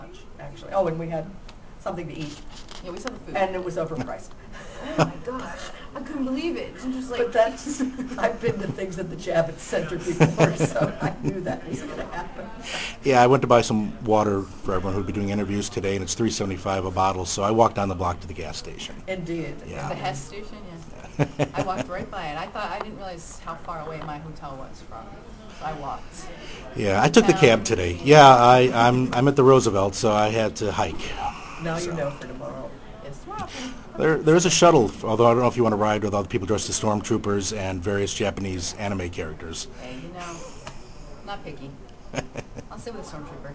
much, actually. Oh, and we had something to eat. Yeah, we saw the food. And it was overpriced. Oh my gosh, I couldn't believe it. Ginger's like, But that's, I've been to things at the Javits Center before, so I knew that was going to happen. Yeah, I went to buy some water for everyone who would be doing interviews today, and it's $3.75 a bottle, so I walked down the block to the gas station. Indeed. Yeah. the Hess station, yeah. I walked right by it. I didn't realize how far away my hotel was from. So I walked. Yeah, I took the cab today. Yeah, I'm at the Roosevelt, so I had to hike. Now you know for tomorrow. Yes, tomorrow. There is a shuttle, although I don't know if you want to ride with all the people dressed as stormtroopers and various Japanese anime characters. Hey, you know, I'm not picky. I'll sit with a stormtrooper.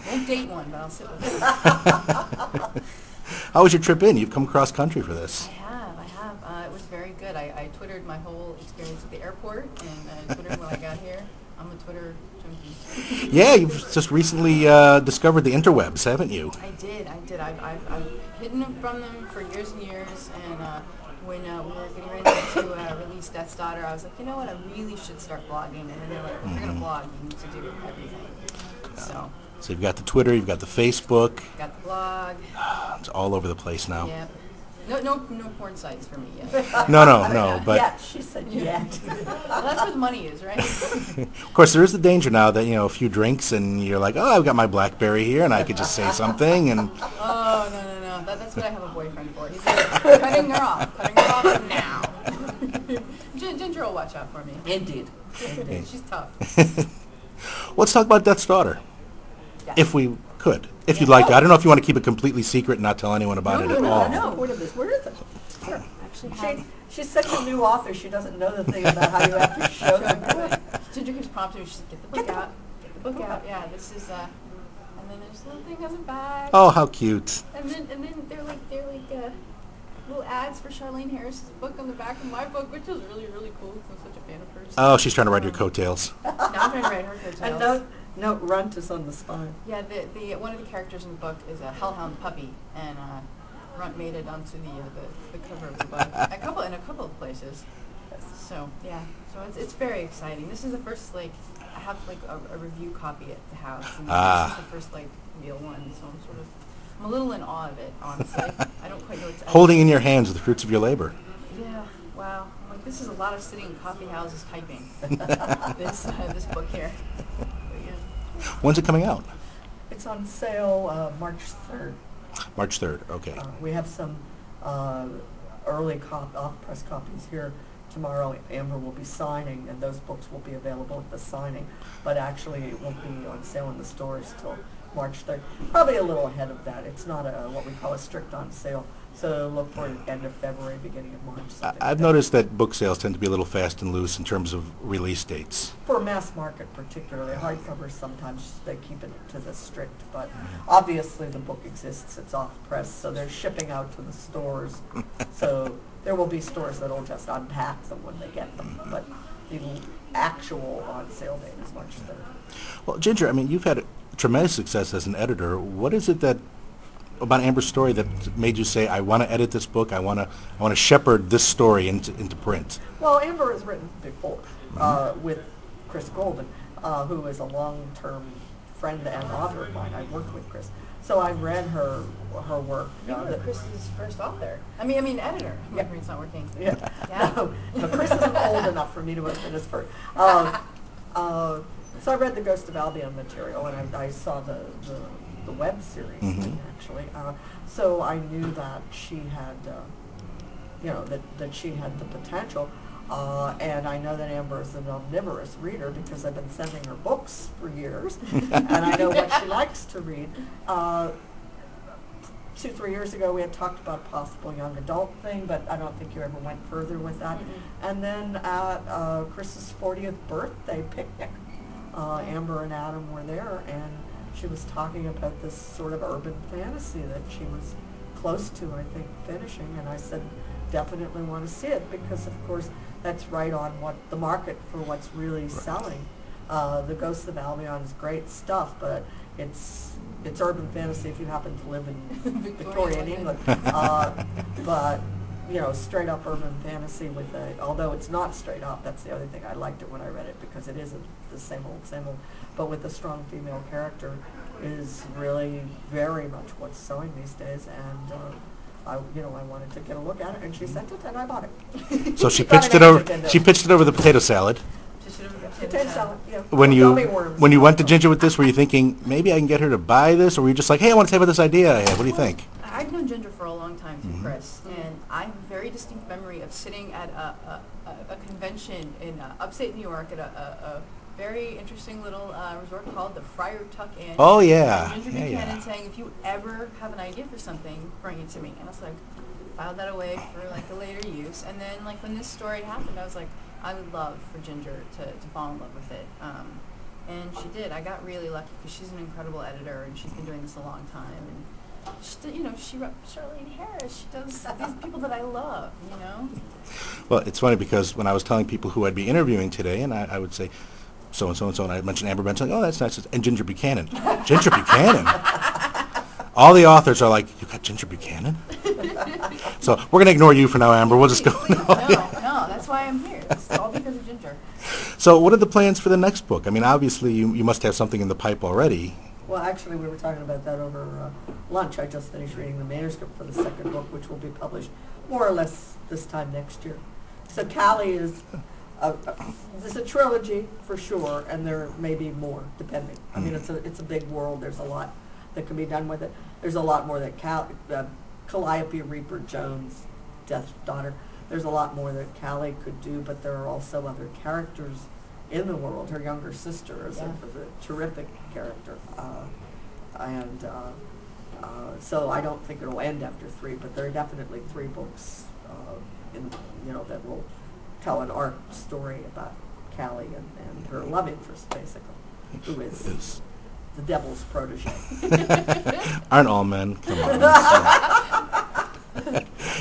Won't date one, but I'll sit with one. How was your trip in? You've come cross country for this. I have. It was very good. I Twittered my whole experience at the airport, and I Twittered when I got here. I'm a Twitter junkie. Yeah, you've just recently discovered the interwebs, haven't you? I did. I've hidden them from them for years and years, and when we were getting ready to release Death's Daughter, I was like, you know what, I really should start blogging. And then they're like, if you're going to blog, you need to do everything. So you've got the Twitter, you've got the Facebook. Got the blog. It's all over the place now. Yep. No porn sites for me yet. No, but... Yeah, she said yeah. Well, that's where the money is, right? Of course, there is the danger now that, a few drinks and you're like, oh, I've got my BlackBerry here and I could just say something and... Oh, no. That's what I have a boyfriend for. He's like, cutting her off now. Ginjer will watch out for me. Indeed. She's tough. Let's talk about Death's Daughter, Yes. if we could. If you'd like to. I don't know if you want to keep it completely secret and not tell anyone about it at all. No, where is it? Sure. Actually, She's such a new author, she doesn't know the thing about how you have to show them. Ginger keeps prompting me. She's like, get the book out. Get the book out. Yeah, this is, and then there's a little thing on the back. Oh, how cute. And then they're like little ads for Charlene Harris's book on the back of my book, which is really, really cool because I'm such a fan of hers. Oh, she's trying to ride your coattails. Now I'm trying to write her coattails. And no runt is on the spine. Yeah, the one of the characters in the book is a hellhound puppy, and Runt made it onto the cover of the book in a couple of places. So yeah, so it's very exciting. This is the first I have a review copy at the house, and this is the first real one. So I'm a little in awe of it, honestly. I don't quite know what to... Holding in your hands the fruits of your labor. Yeah, wow. I'm like, this is a lot of sitting in coffee houses typing. this book here. But yeah. When's it coming out? It's on sale March 3rd. March 3rd, okay. We have some early off-press copies here. Tomorrow Amber will be signing, and those books will be available at the signing. But actually it won't be on sale in the stores till March 3rd. Probably a little ahead of that. It's not what we call a strict on sale. So look for it end of February, beginning of March. I've noticed that book sales tend to be a little fast and loose in terms of release dates. For mass market particularly, hardcovers sometimes they keep it to the strict, but obviously the book exists, it's off press, so they're shipping out to the stores. So there will be stores that will just unpack them when they get them, but the actual on sale date is March 3rd. Well, Ginjer, I mean, you've had tremendous success as an editor. What is it about Amber's story that made you say, I want to edit this book, I want to shepherd this story into print? Well, Amber has written before with Chris Golden, who is a long-term friend and author of mine. I've worked with Chris. So I've read her work. You were Chris's first author. I mean editor. My brain's not working. Yeah. No, Chris isn't old enough for me to admit his first. So I read the Ghost of Albion material, and I saw the web series thing, actually. So I knew that she had, that she had the potential. And I know that Amber is an omnivorous reader because I've been sending her books for years, and I know what she likes to read. 2-3 years ago we had talked about a possible young adult thing, but I don't think you ever went further with that. And then at Chris's 40th birthday picnic, Amber and Adam were there, and she was talking about this sort of urban fantasy that she was close to, I think, finishing, and I said, definitely want to see it, because of course that's right on what the market for what's really selling. The Ghost of Albion is great stuff, but it's urban fantasy if you happen to live in Victorian England. But straight up urban fantasy with although it's not straight up, that's the other thing. I liked it when I read it because it isn't the same old, but with a strong female character is really very much what's selling these days, and I wanted to get a look at it, and she sent it, and I bought it. So she Got pitched an it over. agent into She pitched it over the potato salad. Just sort of Potato salad, yeah. When Gummy worms. you went to Ginjer with this, were you thinking maybe I can get her to buy this, or were you just like, hey, I want to tell you about this idea I have? What do you think? I've known Ginjer for a long time too, Chris, and I have a very distinct memory of sitting at a convention in upstate New York at a very interesting little resort called the Friar Tuck Inn. Oh yeah, And Ginjer Buchanan saying, if you ever have an idea for something, bring it to me. And I was like, filed that away for like a later use. And then like when this story happened, I was like, I would love for Ginjer to fall in love with it. And she did. I got really lucky because she's an incredible editor, and she's been doing this a long time. And she did, she wrote Charlene Harris. She does these people that I love, Well, it's funny because when I was telling people who I'd be interviewing today, and I would say so and so and so, and I mentioned Amber Benson, like, oh, that's nice, and Ginjer Buchanan. Ginjer Buchanan. All the authors are like, you got Ginjer Buchanan? So we're going to ignore you for now, Amber. We'll just go. No, that's why I'm here. It's all because of Ginjer. So what are the plans for the next book? I mean, obviously you must have something in the pipe already. Well, actually, we were talking about that over lunch. I just finished reading the manuscript for the second book, which will be published more or less this time next year. So Callie is, it's a trilogy for sure, and there may be more, depending. I mean, it's a big world. There's a lot that can be done with it. There's a lot more that Calliope Reaper Jones, Death's daughter, there's a lot more that Callie could do, but there are also other characters in the world. Her younger sister is a terrific character, so I don't think it'll end after 3, but there are definitely 3 books that will tell an arc story about Callie and her love interest, basically, who is the devil's protege. Aren't all men? Come on.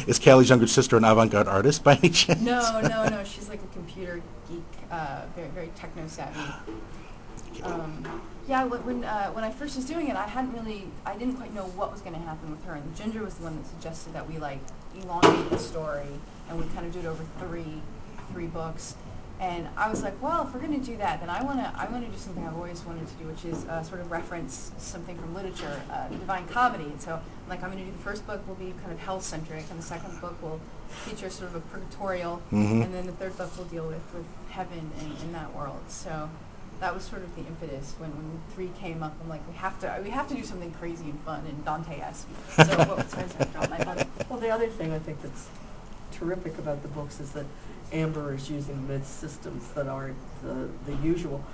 Is Callie's younger sister an avant-garde artist by any chance? No. She's like a computer geek, very, very techno-savvy. When I first was doing it, I didn't quite know what was going to happen with her. And Ginjer was the one that suggested that we elongate the story and we kind of do it over three books. And I was like, well, if we're going to do that, then I want to do something I've always wanted to do, which is sort of reference something from literature, Divine Comedy. And so, I'm going to do the first book will be kind of hell-centric, and the second book will feature sort of a purgatorial, and then the third book will deal with heaven in that world. So that was sort of the impetus when 3 came up. I'm like, we have to do something crazy and fun and Dante-esque. So I dropped my phone. Well, the other thing I think that's terrific about the books is that Amber is using myth systems that aren't the usual.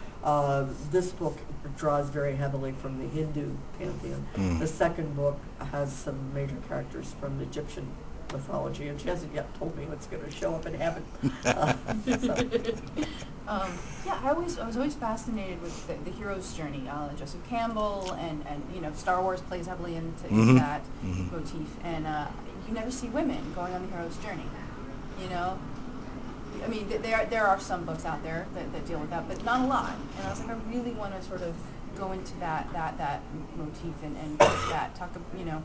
This book draws very heavily from the Hindu pantheon. The second book has some major characters from Egyptian mythology, and she hasn't yet told me what's going to show up in heaven. I was always fascinated with the hero's journey. Joseph Campbell and Star Wars plays heavily into that motif, and you never see women going on the hero's journey. I mean, there are some books out there that deal with that, but not a lot. And I was like, I really want to sort of go into that motif and talk about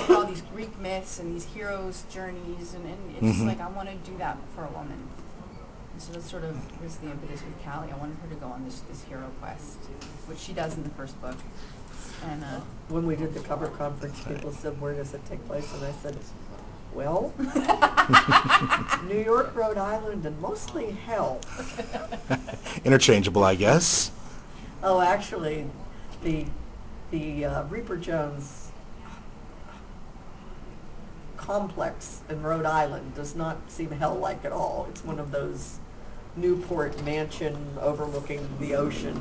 all these Greek myths and these heroes' journeys, and it's like I want to do that for a woman. And so that sort of was the impetus with Callie. I wanted her to go on this hero quest, which she does in the first book. And when we did the cover conference, people said, where does it take place? And I said, well, New York, Rhode Island, and mostly hell. Interchangeable, I guess. Oh, actually, the Reaper Jones complex in Rhode Island does not seem hell-like at all. It's one of those Newport mansion overlooking the ocean